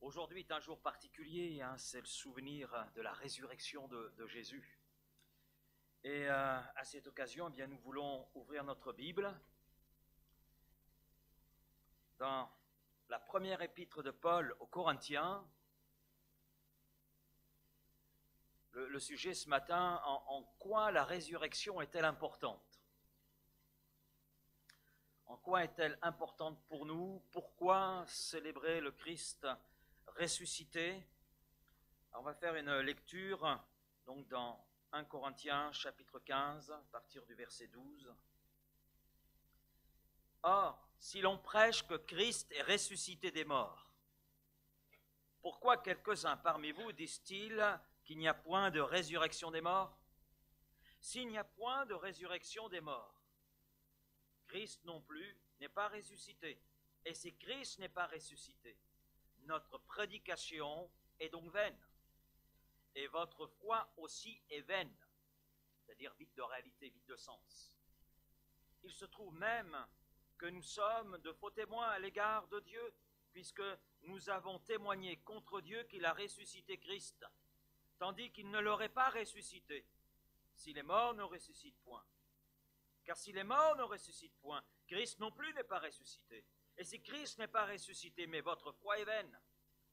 Aujourd'hui est un jour particulier, hein, c'est le souvenir de la résurrection de Jésus. Et à cette occasion, eh bien, nous voulons ouvrir notre Bible dans la première épître de Paul aux Corinthiens. Le sujet ce matin, en quoi la résurrection est-elle importante? En quoi est-elle importante pour nous? Pourquoi célébrer le Christ ressuscité? Alors, on va faire une lecture donc dans 1 Corinthiens chapitre 15 à partir du verset 12. Or, si l'on prêche que Christ est ressuscité des morts, pourquoi quelques-uns parmi vous disent-ils qu'il n'y a point de résurrection des morts? S'il n'y a point de résurrection des morts, Christ non plus n'est pas ressuscité. Et si Christ n'est pas ressuscité, notre prédication est donc vaine. Et votre foi aussi est vaine, c'est-à-dire vide de réalité, vide de sens. Il se trouve même que nous sommes de faux témoins à l'égard de Dieu, puisque nous avons témoigné contre Dieu qu'il a ressuscité Christ, tandis qu'il ne l'aurait pas ressuscité, si les morts ne ressuscitent point. Car si les morts ne ressuscitent point, Christ non plus n'est pas ressuscité. Et si Christ n'est pas ressuscité, mais votre foi est vaine,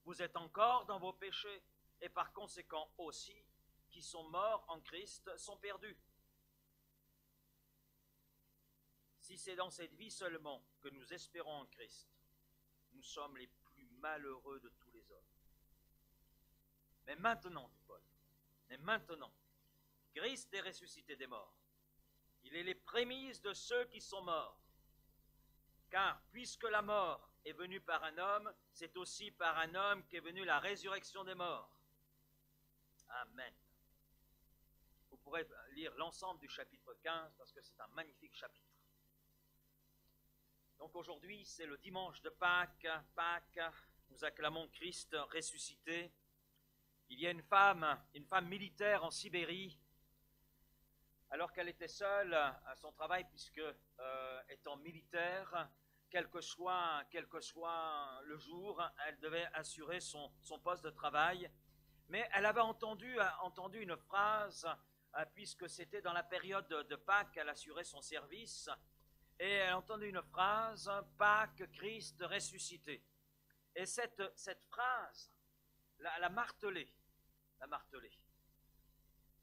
vous êtes encore dans vos péchés, et par conséquent aussi, qui sont morts en Christ sont perdus. Si c'est dans cette vie seulement que nous espérons en Christ, nous sommes les plus malheureux de tous les hommes. Mais maintenant, dit Paul, mais maintenant, Christ est ressuscité des morts. Il est les prémices de ceux qui sont morts. Car puisque la mort est venue par un homme, c'est aussi par un homme qu'est venue la résurrection des morts. Amen. Vous pourrez lire l'ensemble du chapitre 15 parce que c'est un magnifique chapitre. Donc aujourd'hui, c'est le dimanche de Pâques. Pâques, nous acclamons Christ ressuscité. Il y a une femme militaire en Sibérie, alors qu'elle était seule à son travail, puisque étant militaire, quel que soit le jour, elle devait assurer son poste de travail. Mais elle avait entendu une phrase, puisque c'était dans la période de Pâques qu'elle assurait son service, et elle a entendu une phrase, Pâques, Christ ressuscité. Et cette phrase la martelait.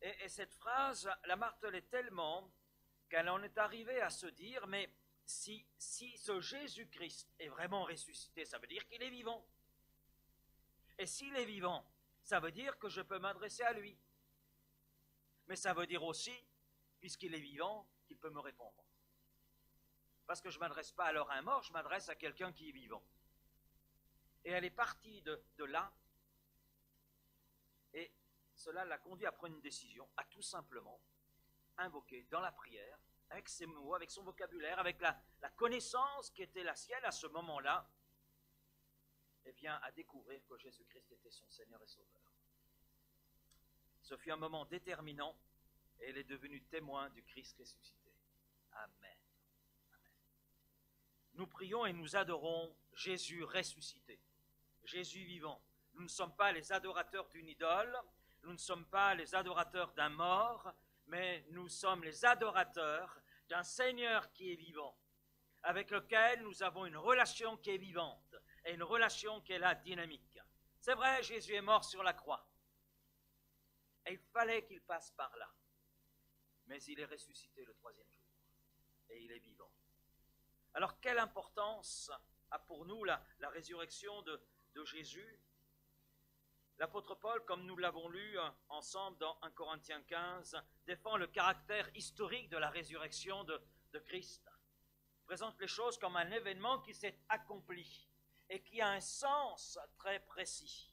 Et cette phrase la martelait tellement qu'elle en est arrivée à se dire, mais si ce Jésus-Christ est vraiment ressuscité, ça veut dire qu'il est vivant. Et s'il est vivant, ça veut dire que je peux m'adresser à lui. Mais ça veut dire aussi, puisqu'il est vivant, qu'il peut me répondre. Parce que je ne m'adresse pas alors à un mort, je m'adresse à quelqu'un qui est vivant. Et elle est partie de là, et cela l'a conduit à prendre une décision, à tout simplement invoquer dans la prière, avec ses mots, avec son vocabulaire, avec la connaissance qui était la sienne à ce moment-là, eh bien, à découvrir que Jésus-Christ était son Seigneur et Sauveur. Ce fut un moment déterminant, et elle est devenue témoin du Christ ressuscité. Amen. Amen. Nous prions et nous adorons Jésus ressuscité, Jésus vivant. Nous ne sommes pas les adorateurs d'une idole, nous ne sommes pas les adorateurs d'un mort, mais nous sommes les adorateurs d'un Seigneur qui est vivant, avec lequel nous avons une relation qui est vivante et une relation qui est là dynamique. C'est vrai, Jésus est mort sur la croix, et il fallait qu'il passe par là, mais il est ressuscité le troisième jour, et il est vivant. Alors, quelle importance a pour nous la résurrection de Jésus? L'apôtre Paul, comme nous l'avons lu ensemble dans 1 Corinthiens 15, défend le caractère historique de la résurrection de Christ. Il présente les choses comme un événement qui s'est accompli et qui a un sens très précis.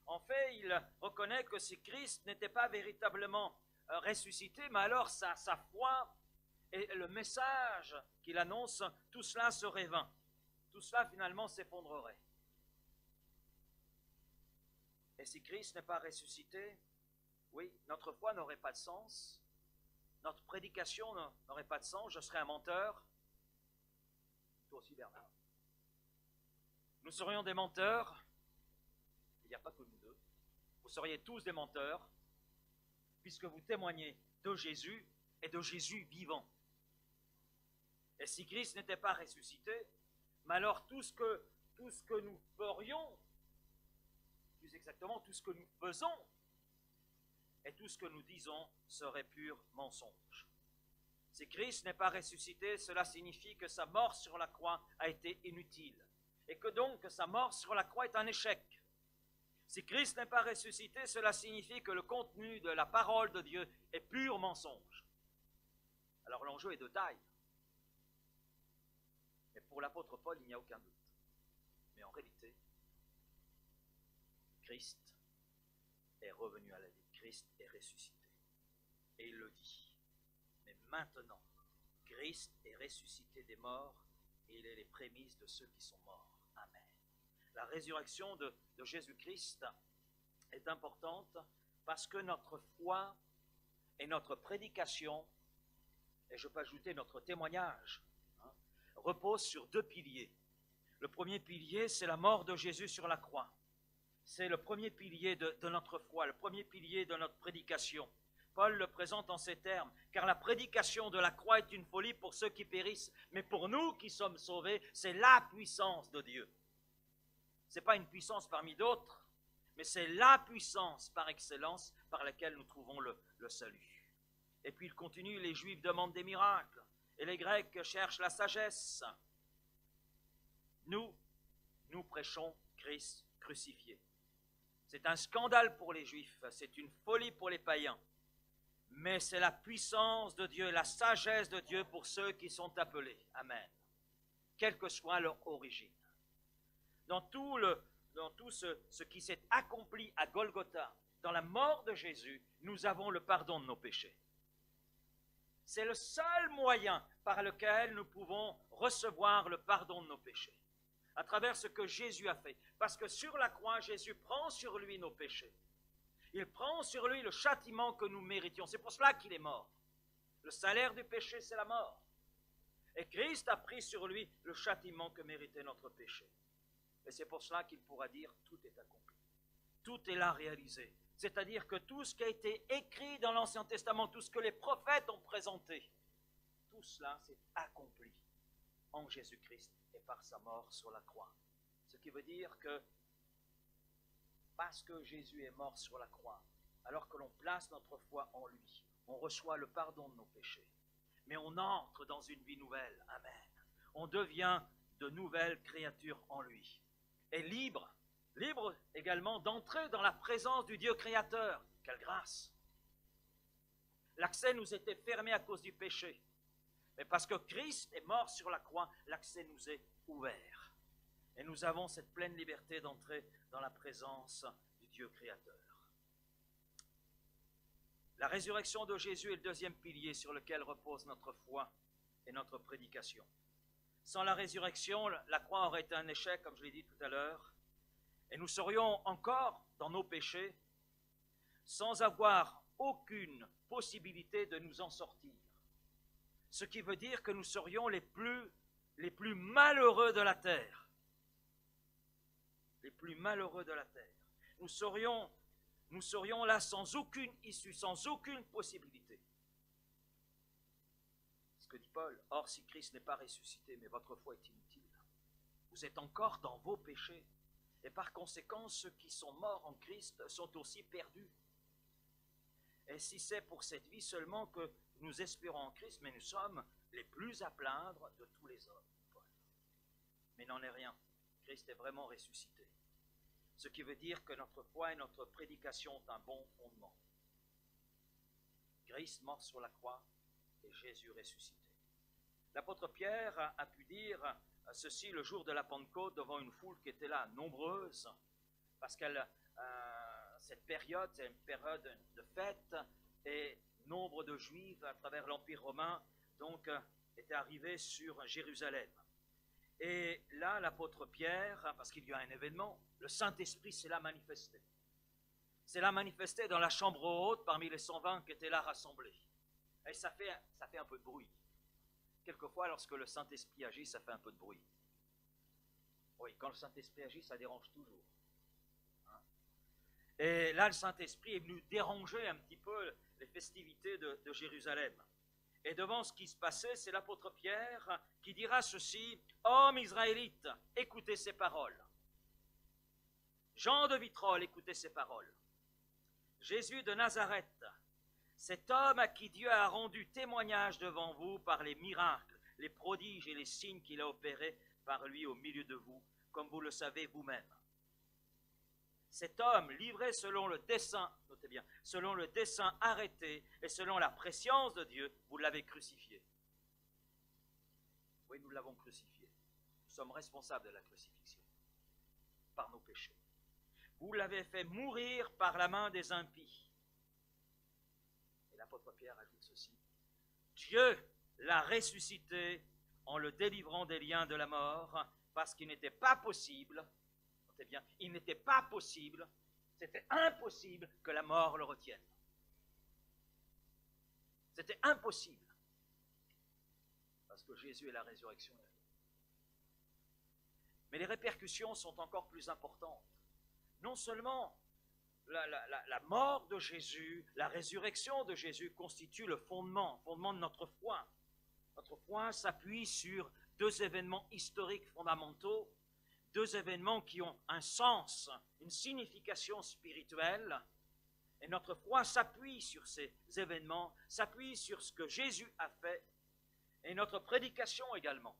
En fait, il reconnaît que si Christ n'était pas véritablement ressuscité, mais alors sa foi et le message qu'il annonce, tout cela serait vain. Tout cela finalement s'effondrerait. Et si Christ n'est pas ressuscité, oui, notre foi n'aurait pas de sens, notre prédication n'aurait pas de sens, je serais un menteur. Toi aussi, Bernard. Nous serions des menteurs, n'y a pas que nous deux, vous seriez tous des menteurs, puisque vous témoignez de Jésus et de Jésus vivant. Et si Christ n'était pas ressuscité, mais alors tout ce que nous ferions, plus exactement tout ce que nous faisons, et tout ce que nous disons serait pur mensonge. Si Christ n'est pas ressuscité, cela signifie que sa mort sur la croix a été inutile, et que donc sa mort sur la croix est un échec. Si Christ n'est pas ressuscité, cela signifie que le contenu de la parole de Dieu est pur mensonge. Alors l'enjeu est de taille. Mais pour l'apôtre Paul, il n'y a aucun doute. Mais en réalité, Christ est revenu à la vie. Christ est ressuscité. Et il le dit. Mais maintenant, Christ est ressuscité des morts et il est les prémices de ceux qui sont morts. Amen. La résurrection de Jésus-Christ est importante parce que notre foi et notre prédication, et je peux ajouter notre témoignage, reposent sur deux piliers. Le premier pilier, c'est la mort de Jésus sur la croix. C'est le premier pilier de notre foi, le premier pilier de notre prédication. Paul le présente en ces termes, car la prédication de la croix est une folie pour ceux qui périssent, mais pour nous qui sommes sauvés, c'est la puissance de Dieu. Ce n'est pas une puissance parmi d'autres, mais c'est la puissance par excellence par laquelle nous trouvons le salut. Et puis il continue, les Juifs demandent des miracles, et les Grecs cherchent la sagesse. Nous prêchons Christ crucifié. C'est un scandale pour les Juifs, c'est une folie pour les païens. Mais c'est la puissance de Dieu, la sagesse de Dieu pour ceux qui sont appelés. Amen. Quelle que soit leur origine. Dans tout ce qui s'est accompli à Golgotha, dans la mort de Jésus, nous avons le pardon de nos péchés. C'est le seul moyen par lequel nous pouvons recevoir le pardon de nos péchés. À travers ce que Jésus a fait. Parce que sur la croix, Jésus prend sur lui nos péchés. Il prend sur lui le châtiment que nous méritions. C'est pour cela qu'il est mort. Le salaire du péché, c'est la mort. Et Christ a pris sur lui le châtiment que méritait notre péché. Et c'est pour cela qu'il pourra dire « tout est accompli ». Tout est là réalisé. C'est-à-dire que tout ce qui a été écrit dans l'Ancien Testament, tout ce que les prophètes ont présenté, tout cela s'est accompli en Jésus-Christ et par sa mort sur la croix. Ce qui veut dire que parce que Jésus est mort sur la croix, alors que l'on place notre foi en lui, on reçoit le pardon de nos péchés. Mais on entre dans une vie nouvelle. Amen. On devient de nouvelles créatures en lui. Et libre également d'entrer dans la présence du Dieu créateur. Quelle grâce! L'accès nous était fermé à cause du péché. Mais parce que Christ est mort sur la croix, l'accès nous est ouvert. Et nous avons cette pleine liberté d'entrer dans la présence du Dieu créateur. La résurrection de Jésus est le deuxième pilier sur lequel repose notre foi et notre prédication. Sans la résurrection, la croix aurait été un échec, comme je l'ai dit tout à l'heure, et nous serions encore dans nos péchés sans avoir aucune possibilité de nous en sortir. Ce qui veut dire que nous serions les plus malheureux de la terre. Les plus malheureux de la terre. Nous serions là sans aucune issue, sans aucune possibilité. Ce que dit Paul, or si Christ n'est pas ressuscité, mais votre foi est inutile, vous êtes encore dans vos péchés. Et par conséquent, ceux qui sont morts en Christ sont aussi perdus. Et si c'est pour cette vie seulement que nous espérons en Christ, mais nous sommes les plus à plaindre de tous les hommes. Paul. Mais n'en est rien. Christ est vraiment ressuscité. Ce qui veut dire que notre foi et notre prédication ont un bon fondement. Christ mort sur la croix et Jésus ressuscité. L'apôtre Pierre a pu dire ceci le jour de la Pentecôte devant une foule qui était là, nombreuse, parce que cette période, c'est une période de fête, et nombre de Juifs à travers l'Empire romain, donc, étaient arrivés sur Jérusalem. Et là, l'apôtre Pierre, parce qu'il y a un événement, le Saint-Esprit s'est là manifesté. C'est là manifesté dans la chambre haute parmi les 120 qui étaient là rassemblés. Et ça fait un peu de bruit. Quelquefois, lorsque le Saint-Esprit agit, ça fait un peu de bruit. Oui, quand le Saint-Esprit agit, ça dérange toujours. Hein? Et là, le Saint-Esprit est venu déranger un petit peu les festivités de Jérusalem. Et devant ce qui se passait, c'est l'apôtre Pierre qui dira ceci: « Hommes israélites, écoutez ces paroles. Jean de Vitrolles, écoutez ces paroles. Jésus de Nazareth, cet homme à qui Dieu a rendu témoignage devant vous par les miracles, les prodiges et les signes qu'il a opérés par lui au milieu de vous, comme vous le savez vous-même. Cet homme, livré selon le dessein, notez bien, selon le dessein arrêté et selon la prescience de Dieu, vous l'avez crucifié. » Oui, nous l'avons crucifié. Nous sommes responsables de la crucifixion, par nos péchés. Vous l'avez fait mourir par la main des impies. Et l'apôtre Pierre ajoute ceci: Dieu l'a ressuscité en le délivrant des liens de la mort, parce qu'il n'était pas possible, notez bien, il n'était pas possible, c'était impossible que la mort le retienne. C'était impossible. Parce que Jésus est la résurrection. Mais les répercussions sont encore plus importantes. Non seulement la mort de Jésus, la résurrection de Jésus constitue le fondement de notre foi. Notre foi s'appuie sur deux événements historiques fondamentaux, deux événements qui ont un sens, une signification spirituelle. Et notre foi s'appuie sur ces événements, s'appuie sur ce que Jésus a fait, et notre prédication également.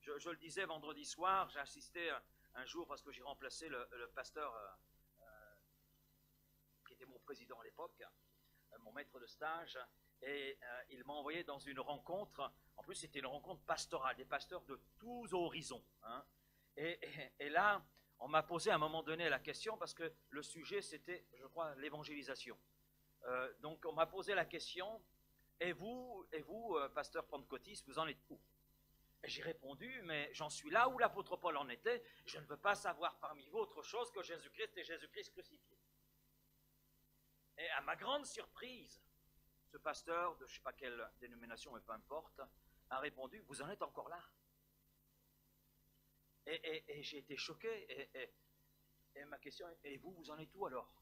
Je le disais vendredi soir, j'ai assisté un jour parce que j'ai remplacé le pasteur qui était mon président à l'époque, mon maître de stage, et il m'a envoyé dans une rencontre. En plus, c'était une rencontre pastorale, des pasteurs de tous horizons. Hein. Et là, on m'a posé à un moment donné la question, parce que le sujet, c'était, je crois, l'évangélisation. Donc, on m'a posé la question: et vous, pasteur pentecôtiste, vous en êtes où? Et j'ai répondu: mais j'en suis là où l'apôtre Paul en était. Je ne veux pas savoir parmi vous autre chose que Jésus-Christ et Jésus-Christ crucifié. Et à ma grande surprise, ce pasteur de je ne sais pas quelle dénomination, mais peu importe, a répondu: vous en êtes encore là. Et j'ai été choqué. Et ma question est: et vous en êtes où alors?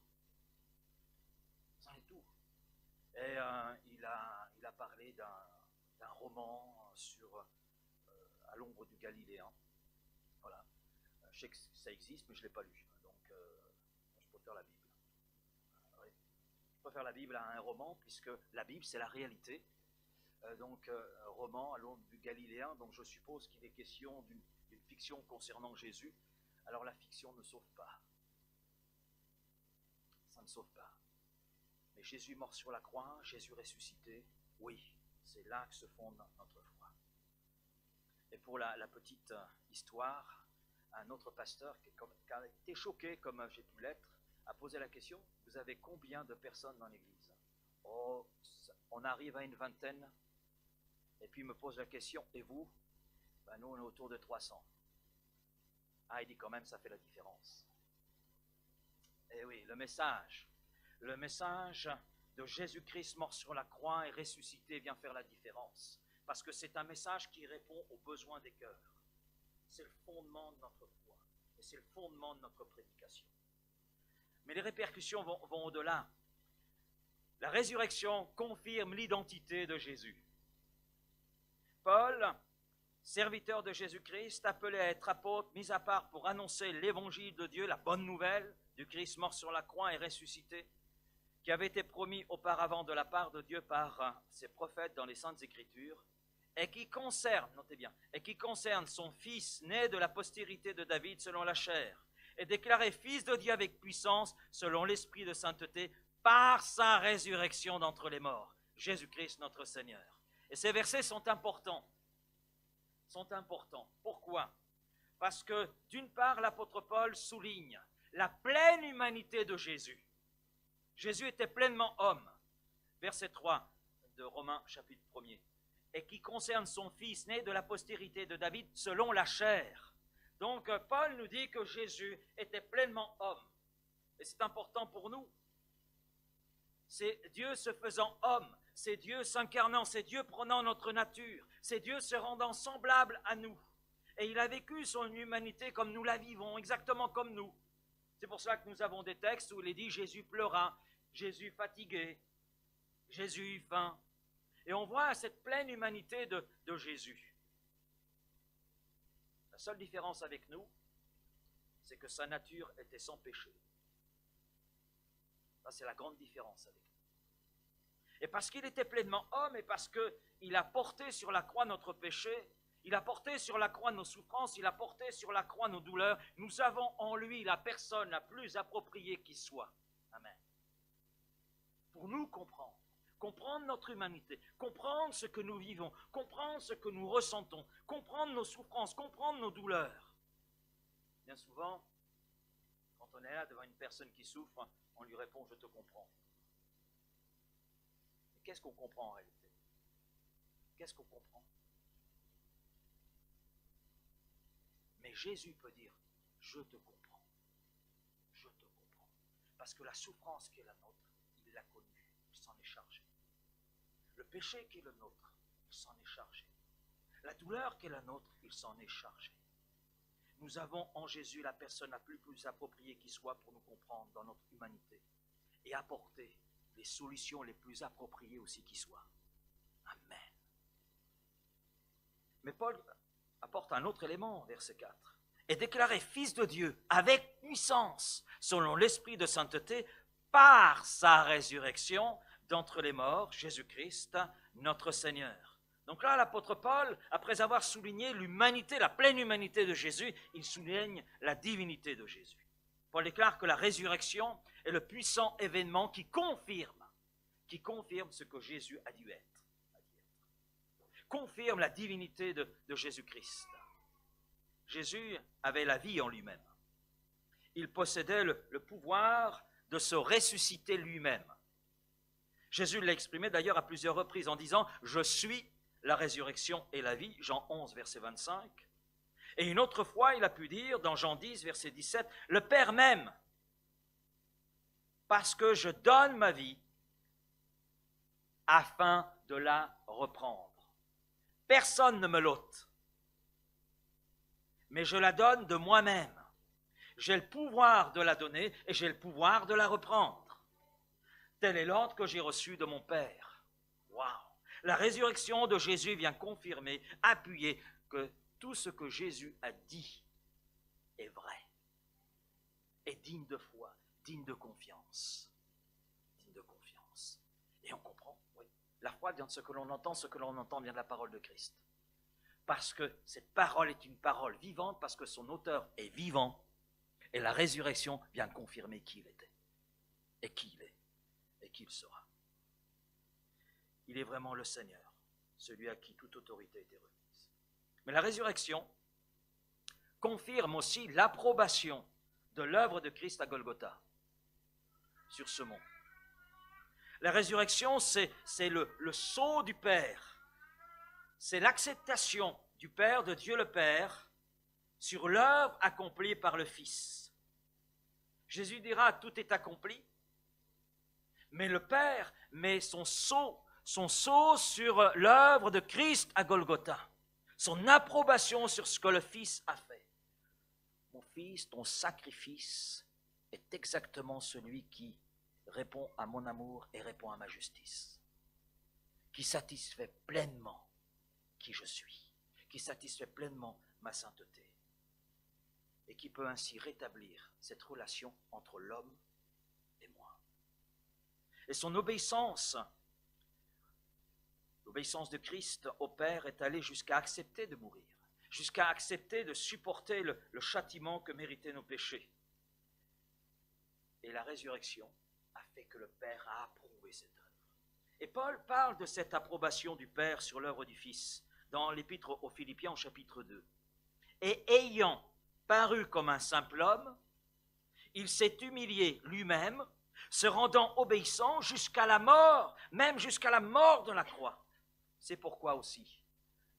Vous en êtes où? Et il a parlé d'un roman sur à l'ombre du Galiléen. Voilà. Je sais que ça existe, mais je ne l'ai pas lu. Donc, je préfère la Bible. Oui. Je préfère la Bible à un roman, puisque la Bible, c'est la réalité. Donc, roman à l'ombre du Galiléen. Donc, je suppose qu'il est question d'une fiction concernant Jésus. Alors, la fiction ne sauve pas. Ça ne sauve pas. Mais Jésus mort sur la croix, Jésus ressuscité, oui, c'est là que se fonde notre foi. Et pour la petite histoire, un autre pasteur qui a été choqué, comme j'ai pu l'être, a posé la question: vous avez combien de personnes dans l'église? Oh, on arrive à une vingtaine. Et puis il me pose la question: et vous? Ben, nous, on est autour de 300. Ah, il dit: quand même, ça fait la différence. Et oui, le message de Jésus-Christ mort sur la croix et ressuscité vient faire la différence. Parce que c'est un message qui répond aux besoins des cœurs. C'est le fondement de notre foi. Et c'est le fondement de notre prédication. Mais les répercussions vont au-delà. La résurrection confirme l'identité de Jésus. Paul, serviteur de Jésus-Christ, appelé à être apôtre, mis à part pour annoncer l'évangile de Dieu, la bonne nouvelle du Christ mort sur la croix et ressuscité, qui avait été promis auparavant de la part de Dieu par ses prophètes dans les Saintes Écritures, et qui concerne, notez bien, et qui concerne son fils né de la postérité de David selon la chair, et déclaré fils de Dieu avec puissance selon l'esprit de sainteté par sa résurrection d'entre les morts, Jésus-Christ notre Seigneur. Et ces versets sont importants. Pourquoi? Parce que d'une part, l'apôtre Paul souligne la pleine humanité de Jésus. Jésus était pleinement homme. Verset 3 de Romains chapitre 1er. Et qui concerne son fils né de la postérité de David selon la chair. Donc Paul nous dit que Jésus était pleinement homme. Et c'est important pour nous. C'est Dieu se faisant homme. C'est Dieu s'incarnant. C'est Dieu prenant notre nature. C'est Dieu se rendant semblable à nous. Et il a vécu son humanité comme nous la vivons, exactement comme nous. C'est pour cela que nous avons des textes où il est dit Jésus pleura, Jésus fatigué, Jésus faim. Et on voit cette pleine humanité de Jésus. La seule différence avec nous, c'est que sa nature était sans péché. Ça, c'est la grande différence avec nous. Et parce qu'il était pleinement homme et parce qu'il a porté sur la croix notre péché, il a porté sur la croix nos souffrances, il a porté sur la croix nos douleurs, nous avons en lui la personne la plus appropriée qui soit. Amen. Pour nous comprendre notre humanité, comprendre ce que nous vivons, comprendre ce que nous ressentons, comprendre nos souffrances, comprendre nos douleurs. Bien souvent, quand on est là devant une personne qui souffre, on lui répond « je te comprends ». Mais qu'est-ce qu'on comprend en réalité? Qu'est-ce qu'on comprend? Mais Jésus peut dire « je te comprends, je te comprends ». Parce que la souffrance qui est la nôtre, il l'a connue, il s'en est chargé. Le péché qui est le nôtre, il s'en est chargé. La douleur qui est la nôtre, il s'en est chargé. Nous avons en Jésus la personne la plus appropriée qui soit pour nous comprendre dans notre humanité et apporter les solutions les plus appropriées aussi qui soient. Amen. Mais Paul apporte un autre élément, verset 4. Et déclaré fils de Dieu avec puissance, selon l'esprit de sainteté, par sa résurrection d'entre les morts, Jésus-Christ, notre Seigneur. Donc là, l'apôtre Paul, après avoir souligné l'humanité, la pleine humanité de Jésus, il souligne la divinité de Jésus. Paul déclare que la résurrection est le puissant événement qui confirme ce que Jésus a dû être. Confirme la divinité de Jésus-Christ. Jésus avait la vie en lui-même. Il possédait le pouvoir de se ressusciter lui-même. Jésus l'a exprimé d'ailleurs à plusieurs reprises en disant « Je suis la résurrection et la vie », Jean 11, verset 25. Et une autre fois, il a pu dire dans Jean 10, verset 17, « Le Père m'aime parce que je donne ma vie afin de la reprendre. Personne ne me l'ôte, mais je la donne de moi-même. J'ai le pouvoir de la donner et j'ai le pouvoir de la reprendre. Tel est l'ordre que j'ai reçu de mon Père. » Waouh! La résurrection de Jésus vient confirmer, appuyer que tout ce que Jésus a dit est vrai, est digne de foi, digne de confiance. Digne de confiance. Et on comprend, oui. La foi vient de ce que l'on entend vient de la parole de Christ. Parce que cette parole est une parole vivante, parce que son auteur est vivant, et la résurrection vient confirmer qui il était, et qui il est, et qui il sera. Il est vraiment le Seigneur, celui à qui toute autorité a été remise. Mais la résurrection confirme aussi l'approbation de l'œuvre de Christ à Golgotha, sur ce mont. La résurrection, c'est le sceau du Père. C'est l'acceptation du Père, de Dieu le Père, sur l'œuvre accomplie par le Fils. Jésus dira « tout est accompli », mais le Père met son sceau sur l'œuvre de Christ à Golgotha, son approbation sur ce que le Fils a fait. Mon Fils, ton sacrifice est exactement celui qui répond à mon amour et répond à ma justice, qui satisfait pleinement qui je suis, qui satisfait pleinement ma sainteté, et qui peut ainsi rétablir cette relation entre l'homme et moi. Et son obéissance de Christ au Père est allée jusqu'à accepter de mourir, jusqu'à accepter de supporter le châtiment que méritaient nos péchés. Et la résurrection a fait que le Père a approuvé cette œuvre. Et Paul parle de cette approbation du Père sur l'œuvre du Fils dans l'épître aux Philippiens au chapitre 2. Et ayant paru comme un simple homme, il s'est humilié lui-même, se rendant obéissant jusqu'à la mort, même jusqu'à la mort de la croix. C'est pourquoi aussi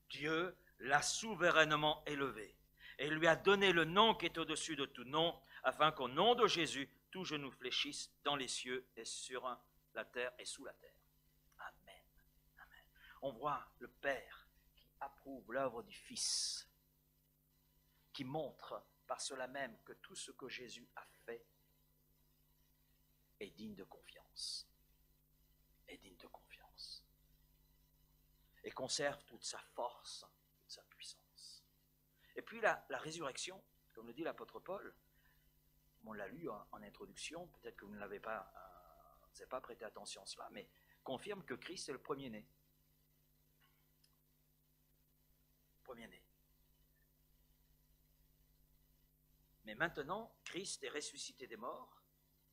Dieu l'a souverainement élevé et lui a donné le nom qui est au-dessus de tout nom, afin qu'au nom de Jésus, tout genou fléchisse dans les cieux et sur la terre et sous la terre. Amen. Amen. On voit le Père qui approuve l'œuvre du Fils, qui montre par cela même que tout ce que Jésus a fait est digne de confiance. Est digne de confiance. Et conserve toute sa force, toute sa puissance. Et puis la résurrection, comme le dit l'apôtre Paul, on l'a lu en introduction, peut-être que vous ne l'avez pas, vous n'avez pas prêté attention à cela, mais confirme que Christ est le premier-né. Premier-né. Mais maintenant, Christ est ressuscité des morts,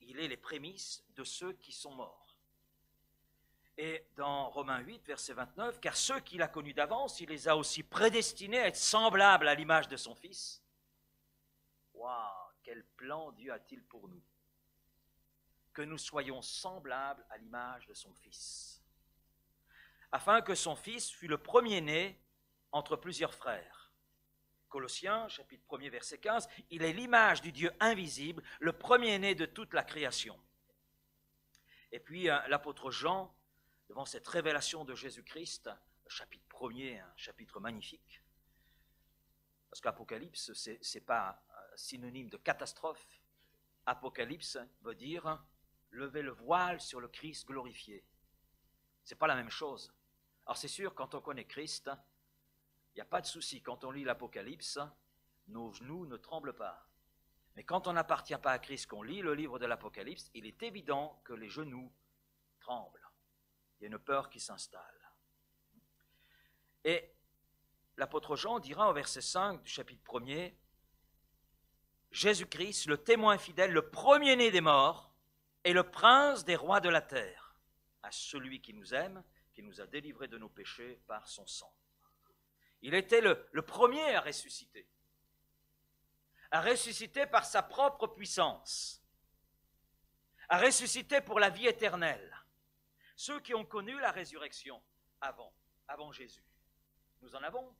il est les prémices de ceux qui sont morts. Et dans Romains 8, verset 29, « Car ceux qu'il a connus d'avance, il les a aussi prédestinés à être semblables à l'image de son Fils. » Waouh, quel plan Dieu a-t-il pour nous? Que nous soyons semblables à l'image de son Fils, afin que son Fils fût le premier-né entre plusieurs frères. Colossiens, chapitre 1er, verset 15, « Il est l'image du Dieu invisible, le premier-né de toute la création. » Et puis l'apôtre Jean, devant cette révélation de Jésus-Christ, chapitre 1er, un chapitre magnifique, parce qu'Apocalypse, ce n'est pas synonyme de catastrophe. Apocalypse veut dire lever le voile sur le Christ glorifié. Ce n'est pas la même chose. Alors c'est sûr, quand on connaît Christ, il n'y a pas de souci. Quand on lit l'Apocalypse, nos genoux ne tremblent pas. Mais quand on n'appartient pas à Christ, qu'on lit le livre de l'Apocalypse, il est évident que les genoux tremblent. Il y a une peur qui s'installe. Et l'apôtre Jean dira au verset 5 du chapitre 1er, « Jésus-Christ, le témoin fidèle, le premier-né des morts, et le prince des rois de la terre, à celui qui nous aime, qui nous a délivrés de nos péchés par son sang. » Il était le premier à ressusciter par sa propre puissance, à ressusciter pour la vie éternelle. Ceux qui ont connu la résurrection avant Jésus. Nous en avons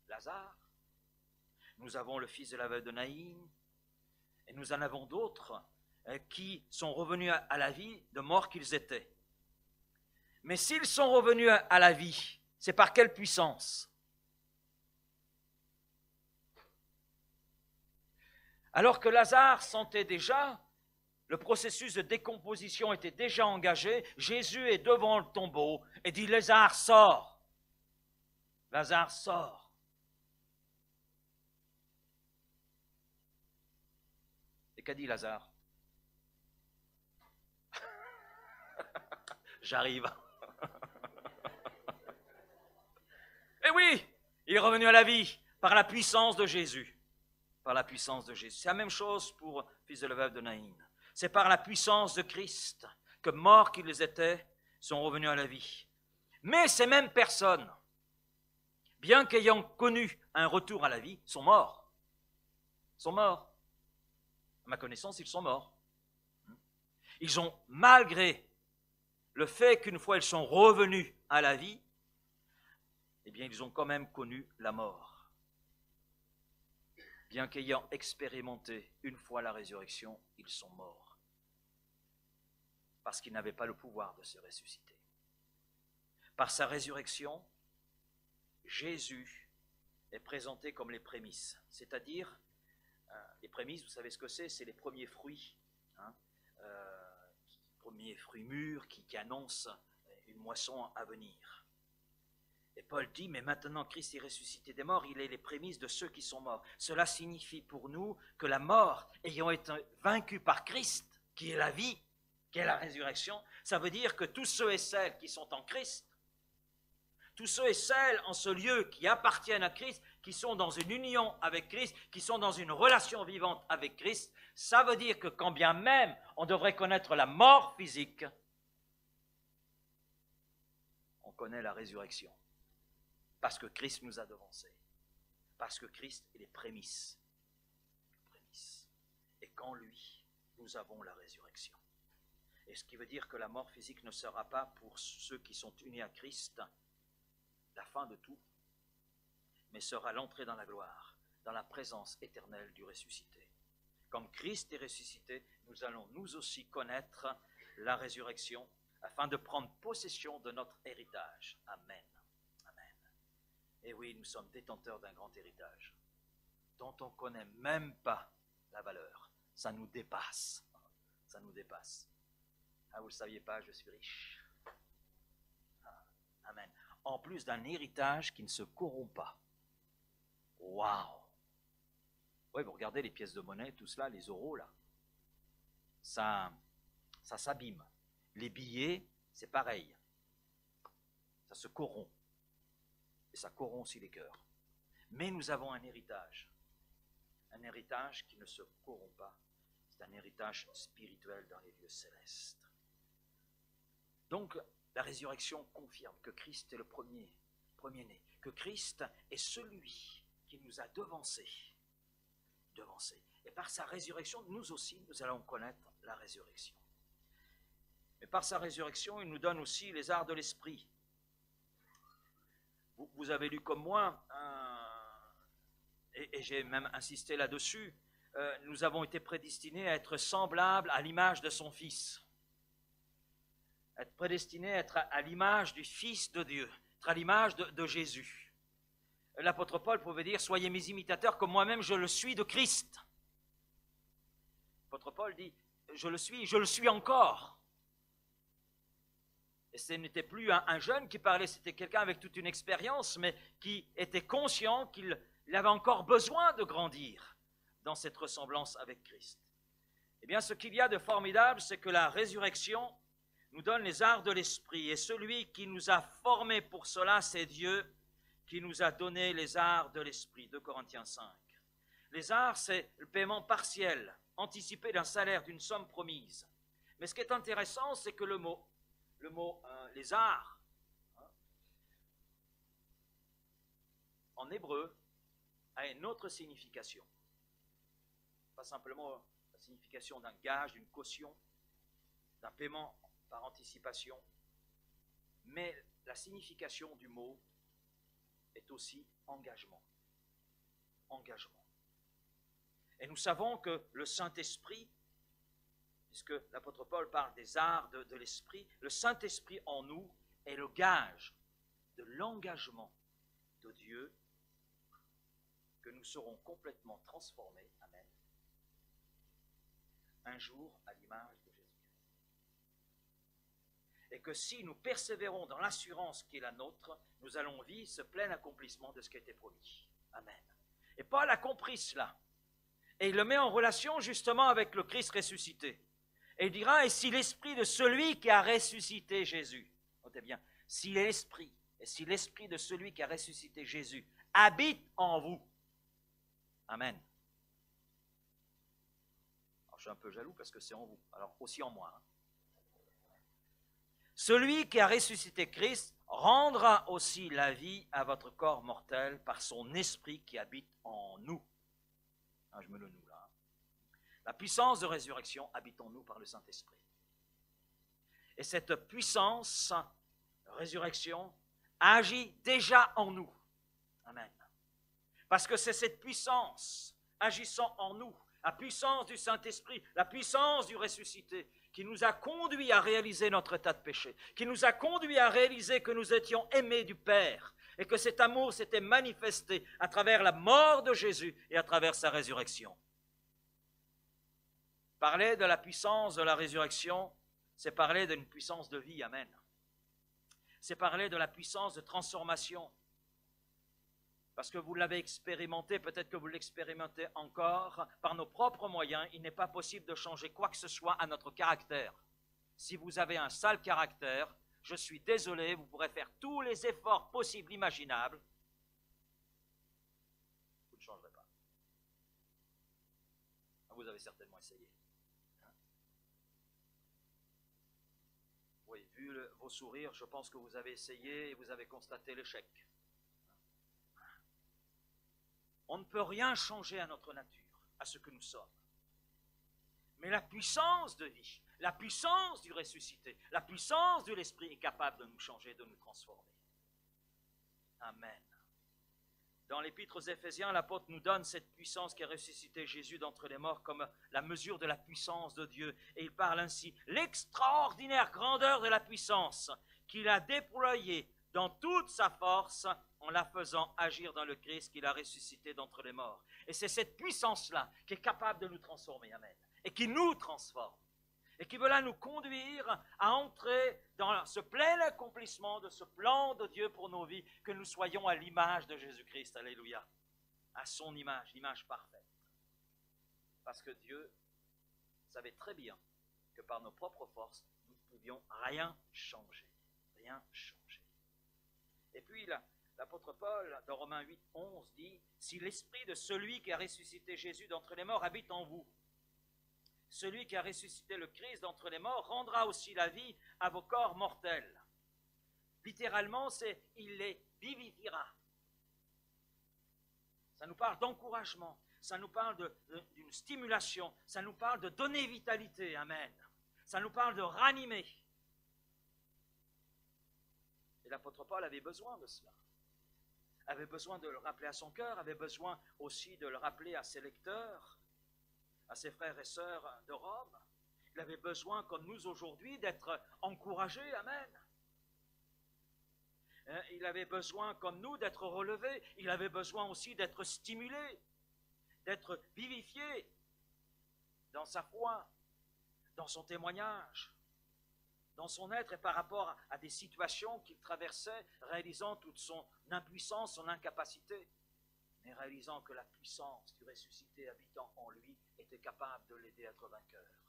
Lazare, nous avons le fils de la veuve de Naïm, et nous en avons d'autres qui sont revenus à la vie de morts qu'ils étaient. Mais s'ils sont revenus à la vie, c'est par quelle puissance? Alors que Lazare sentait déjà, le processus de décomposition était déjà engagé, Jésus est devant le tombeau et dit « Lazare, sors !» Lazare sort. Et qu'a dit Lazare? J'arrive. Et oui, il est revenu à la vie par la puissance de Jésus. Par la puissance de Jésus. C'est la même chose pour le fils de la veuve de Naïm. C'est par la puissance de Christ que morts qu'ils étaient, sont revenus à la vie. Mais ces mêmes personnes, bien qu'ayant connu un retour à la vie, sont morts. Sont morts. À ma connaissance, ils sont morts. Ils ont, malgré le fait qu'une fois ils sont revenus à la vie, eh bien, ils ont quand même connu la mort. Bien qu'ayant expérimenté une fois la résurrection, ils sont morts. Parce qu'ils n'avaient pas le pouvoir de se ressusciter. Par sa résurrection, Jésus est présenté comme les prémices. C'est-à-dire, les prémices, vous savez ce que c'est? C'est les premiers fruits. Premiers fruits mûrs qui annoncent une moisson à venir. Et Paul dit, mais maintenant Christ est ressuscité des morts, il est les prémices de ceux qui sont morts. Cela signifie pour nous que la mort, ayant été vaincue par Christ, qui est la vie, qui est la résurrection, ça veut dire que tous ceux et celles qui sont en Christ, tous ceux et celles en ce lieu qui appartiennent à Christ, qui sont dans une union avec Christ, qui sont dans une relation vivante avec Christ, ça veut dire que quand bien même on devrait connaître la mort physique, on connaît la résurrection. Parce que Christ nous a devancés. Parce que Christ est les prémices. Et qu'en lui, nous avons la résurrection. Et ce qui veut dire que la mort physique ne sera pas pour ceux qui sont unis à Christ la fin de tout, mais sera l'entrée dans la gloire, dans la présence éternelle du ressuscité. Comme Christ est ressuscité, nous allons nous aussi connaître la résurrection afin de prendre possession de notre héritage. Amen. Et oui, nous sommes détenteurs d'un grand héritage dont on ne connaît même pas la valeur. Ça nous dépasse. Ça nous dépasse. Ah, vous ne le saviez pas, je suis riche. Ah, amen. En plus d'un héritage qui ne se corrompt pas. Waouh! Oui, vous regardez les pièces de monnaie, tout cela, les euros, là. Ça s'abîme. Les billets, c'est pareil. Ça se corrompt. Et ça corrompt aussi les cœurs. Mais nous avons un héritage. Un héritage qui ne se corrompt pas. C'est un héritage spirituel dans les lieux célestes. Donc, la résurrection confirme que Christ est le premier-né. Que Christ est celui qui nous a devancés. Et par sa résurrection, nous aussi, nous allons connaître la résurrection. Mais par sa résurrection, il nous donne aussi les arts de l'esprit. Vous avez lu comme moi, et j'ai même insisté là-dessus, nous avons été prédestinés à être semblables à l'image de son Fils. Être prédestinés à être à l'image du Fils de Dieu, être à l'image de Jésus. L'apôtre Paul pouvait dire, soyez mes imitateurs comme moi-même je le suis de Christ. L'apôtre Paul dit, je le suis encore. Et ce n'était plus un jeune qui parlait, c'était quelqu'un avec toute une expérience, mais qui était conscient qu'il avait encore besoin de grandir dans cette ressemblance avec Christ. Eh bien, ce qu'il y a de formidable, c'est que la résurrection nous donne les arts de l'esprit. Et celui qui nous a formés pour cela, c'est Dieu qui nous a donné les arts de l'esprit. 2 Corinthiens 5. Les arts, c'est le paiement partiel, anticipé d'un salaire, d'une somme promise. Mais ce qui est intéressant, c'est que le mot les arts, en hébreu, a une autre signification. Pas simplement la signification d'un gage, d'une caution, d'un paiement par anticipation, mais la signification du mot est aussi engagement. Engagement. Et nous savons que le Saint-Esprit, puisque l'apôtre Paul parle des arts de l'esprit, le Saint-Esprit en nous est le gage de l'engagement de Dieu que nous serons complètement transformés, amen, un jour à l'image de Jésus-Christ. Et que si nous persévérons dans l'assurance qui est la nôtre, nous allons vivre ce plein accomplissement de ce qui a été promis. Amen. Et Paul a compris cela. Et il le met en relation justement avec le Christ ressuscité. Et il dira, et si l'esprit de celui qui a ressuscité Jésus, notez bien, si l'esprit de celui qui a ressuscité Jésus habite en vous, amen. Alors je suis un peu jaloux parce que c'est en vous, alors aussi en moi. Celui qui a ressuscité Christ rendra aussi la vie à votre corps mortel par son esprit qui habite en nous. Je me le noue là. La puissance de résurrection habite en nous par le Saint-Esprit. Et cette puissance, résurrection, agit déjà en nous. Amen. Parce que c'est cette puissance agissant en nous, la puissance du Saint-Esprit, la puissance du ressuscité, qui nous a conduits à réaliser notre état de péché, qui nous a conduits à réaliser que nous étions aimés du Père, et que cet amour s'était manifesté à travers la mort de Jésus et à travers sa résurrection. Parler de la puissance de la résurrection, c'est parler d'une puissance de vie, amen. C'est parler de la puissance de transformation. Parce que vous l'avez expérimenté, peut-être que vous l'expérimentez encore, par nos propres moyens, il n'est pas possible de changer quoi que ce soit à notre caractère. Si vous avez un sale caractère, je suis désolé, vous pourrez faire tous les efforts possibles, imaginables. Vous ne changerez pas. Vous avez certainement essayé. Oui, vu vos sourires, je pense que vous avez essayé et vous avez constaté l'échec. On ne peut rien changer à notre nature, à ce que nous sommes. Mais la puissance de vie, la puissance du ressuscité, la puissance de l'Esprit est capable de nous changer, de nous transformer. Amen. Dans l'Épître aux Éphésiens, l'apôtre nous donne cette puissance qui a ressuscité Jésus d'entre les morts comme la mesure de la puissance de Dieu. Et il parle ainsi, l'extraordinaire grandeur de la puissance qu'il a déployée dans toute sa force en la faisant agir dans le Christ qu'il a ressuscité d'entre les morts. Et c'est cette puissance-là qui est capable de nous transformer, amen, et qui nous transforme. et qui veut là nous conduire à entrer dans ce plein accomplissement de ce plan de Dieu pour nos vies, que nous soyons à l'image de Jésus-Christ, alléluia, à son image, l'image parfaite. Parce que Dieu savait très bien que par nos propres forces, nous ne pouvions rien changer, rien changer. Et puis l'apôtre Paul, dans Romains 8, 11, dit « Si l'esprit de celui qui a ressuscité Jésus d'entre les morts habite en vous, celui qui a ressuscité le Christ d'entre les morts rendra aussi la vie à vos corps mortels. » Littéralement, c'est « il les vivifiera ». Ça nous parle d'encouragement, ça nous parle d'une stimulation, ça nous parle de donner vitalité, amen. Ça nous parle de ranimer. Et l'apôtre Paul avait besoin de cela. Avait besoin de le rappeler à son cœur, avait besoin aussi de le rappeler à ses lecteurs, à ses frères et sœurs de Rome. Il avait besoin, comme nous aujourd'hui, d'être encouragé, amen. Il avait besoin, comme nous, d'être relevé. Il avait besoin aussi d'être stimulé, d'être vivifié dans sa foi, dans son témoignage, dans son être et par rapport à des situations qu'il traversait, réalisant toute son impuissance, son incapacité, mais réalisant que la puissance du ressuscité habitant en lui était capable de l'aider à être vainqueur.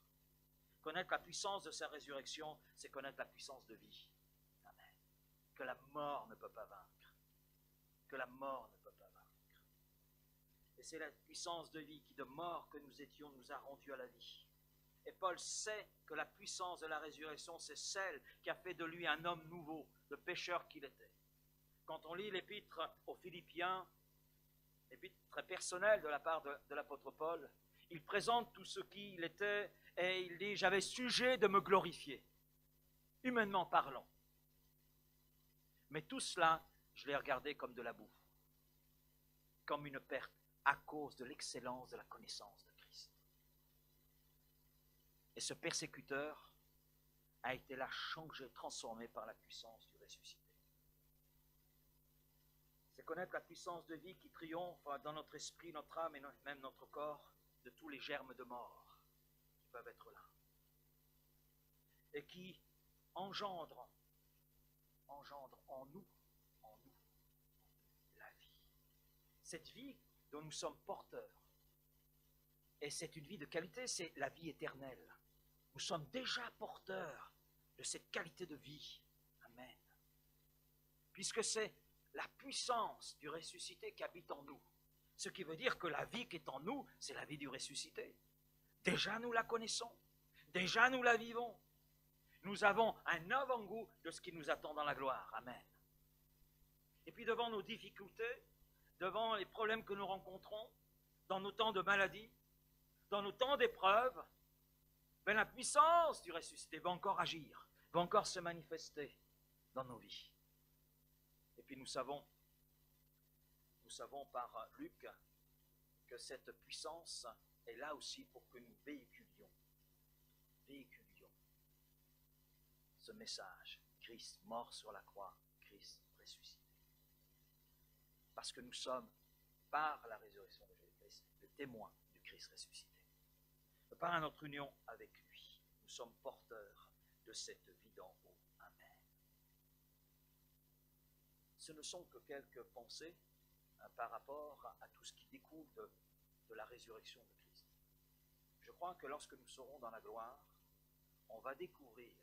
Connaître la puissance de sa résurrection, c'est connaître la puissance de vie. Amen. Que la mort ne peut pas vaincre. Que la mort ne peut pas vaincre. Et c'est la puissance de vie qui, de mort que nous étions, nous a rendus à la vie. Et Paul sait que la puissance de la résurrection, c'est celle qui a fait de lui un homme nouveau, le pécheur qu'il était. Quand on lit l'épître aux Philippiens, l'épître très personnelle de la part de l'apôtre Paul, il présente tout ce qu'il était et il dit « J'avais sujet de me glorifier, humainement parlant. Mais tout cela, je l'ai regardé comme de la boue, comme une perte à cause de l'excellence de la connaissance de Christ. » Et ce persécuteur a été là changé, transformé par la puissance du ressuscité. C'est connaître la puissance de vie qui triomphe dans notre esprit, notre âme et même notre corps de tous les germes de mort qui peuvent être là. Et qui engendre en nous la vie. Cette vie dont nous sommes porteurs. Et c'est une vie de qualité, c'est la vie éternelle. Nous sommes déjà porteurs de cette qualité de vie. Amen. Puisque c'est la puissance du ressuscité qui habite en nous. Ce qui veut dire que la vie qui est en nous, c'est la vie du ressuscité. Déjà nous la connaissons. Déjà nous la vivons. Nous avons un avant-goût de ce qui nous attend dans la gloire. Amen. Et puis devant nos difficultés, devant les problèmes que nous rencontrons, dans nos temps de maladie, dans nos temps d'épreuve, ben la puissance du ressuscité va encore agir, va encore se manifester dans nos vies. Et puis nous savons par Luc que cette puissance est là aussi pour que nous véhiculions ce message. Christ mort sur la croix, Christ ressuscité. Parce que nous sommes, par la résurrection de Jésus-Christ, le témoin du Christ ressuscité. Par notre union avec lui, nous sommes porteurs de cette vie d'en haut. Amen. Ce ne sont que quelques pensées par rapport à tout ce qui découle de la résurrection de Christ. Je crois que lorsque nous serons dans la gloire, on va découvrir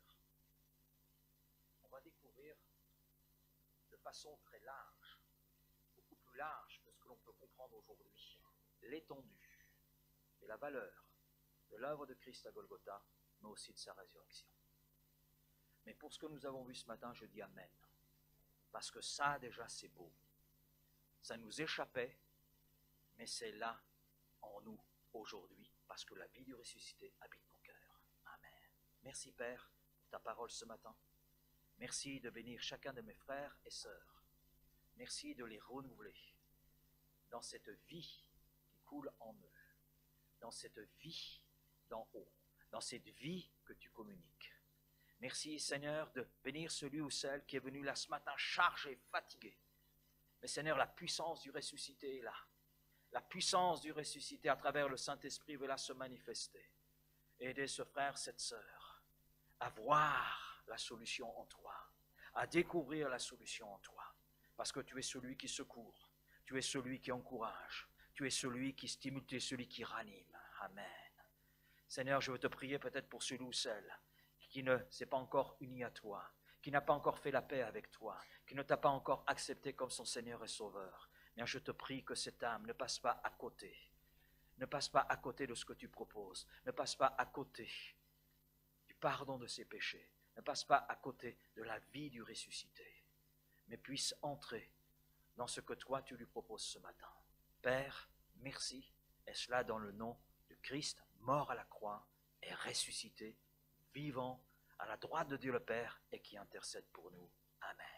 de façon très large, beaucoup plus large que ce que l'on peut comprendre aujourd'hui, l'étendue et la valeur de l'œuvre de Christ à Golgotha, mais aussi de sa résurrection. Mais pour ce que nous avons vu ce matin, je dis Amen. Parce que ça, déjà, c'est beau. Ça nous échappait, mais c'est là, en nous, aujourd'hui, parce que la vie du ressuscité habite mon cœur. Amen. Merci, Père, pour ta parole ce matin. Merci de bénir chacun de mes frères et sœurs. Merci de les renouveler dans cette vie qui coule en eux, dans cette vie d'en haut, dans cette vie que tu communiques. Merci, Seigneur, de bénir celui ou celle qui est venu là ce matin chargé, fatigué. Mais Seigneur, la puissance du ressuscité est là. La puissance du ressuscité à travers le Saint-Esprit veut là se manifester. aider ce frère, cette sœur à voir la solution en toi, à découvrir la solution en toi, parce que tu es celui qui secourt, tu es celui qui encourage, tu es celui qui stimule, tu es celui qui ranime. Amen. Seigneur, je veux te prier peut-être pour celui ou celle qui ne s'est pas encore uni à toi, qui n'a pas encore fait la paix avec toi, qui ne t'a pas encore accepté comme son Seigneur et Sauveur. Mais je te prie que cette âme ne passe pas à côté. Ne passe pas à côté de ce que tu proposes. Ne passe pas à côté du pardon de ses péchés. Ne passe pas à côté de la vie du ressuscité. Mais puisse entrer dans ce que toi tu lui proposes ce matin. Père, merci. Et cela dans le nom de Christ, mort à la croix et ressuscité, vivant à la droite de Dieu le Père et qui intercède pour nous. Amen.